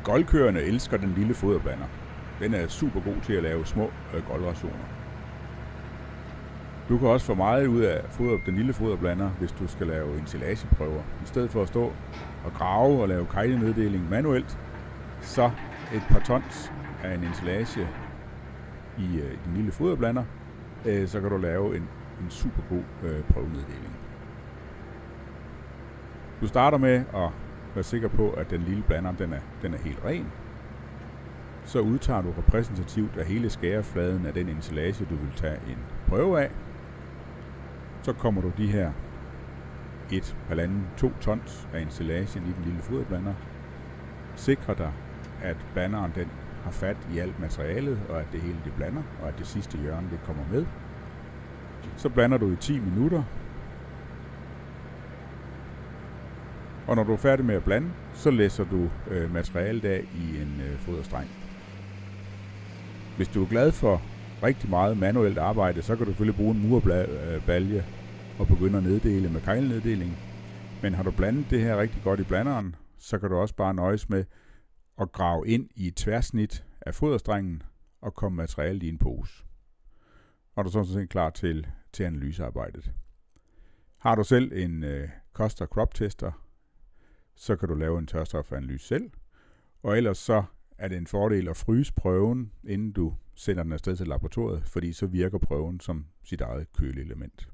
Goldkøerne elsker den lille foderblander. Den er super god til at lave små goldrationer. Du kan også få meget ud af den lille foderblander, hvis du skal lave ensilageprøver. I stedet for at stå og grave og lave kegleneddeling manuelt, så et par tons af en ensilage i den lille foderblander, så kan du lave en super god prøveneddeling. Du starter med at være sikker på, at den lille blander den er helt ren. Så udtager du repræsentativt af hele skærefladen af den ensilage, du vil tage en prøve af. Så kommer du de her 1,5-2 tons af ensilagen i den lille foderblander. Sikrer dig, at blanderen den har fat i alt materialet, og at det hele det blander, og at det sidste hjørne det kommer med. Så blander du i 10 minutter. Og når du er færdig med at blande, så læsser du materialet af i en foderstreng. Hvis du er glad for rigtig meget manuelt arbejde, så kan du selvfølgelig bruge en murbalje og begynde at neddele med kegleneddeling. Men har du blandet det her rigtig godt i blanderen, så kan du også bare nøjes med at grave ind i et tværsnit af foderstrengen og komme materialet i en pose. Og du er sådan set klar til analysearbejdet. Har du selv en kost- og crop-tester, så kan du lave en tørstofanalyse selv. Og ellers så er det en fordel at fryse prøven, inden du sender den afsted til laboratoriet, fordi så virker prøven som sit eget køleelement.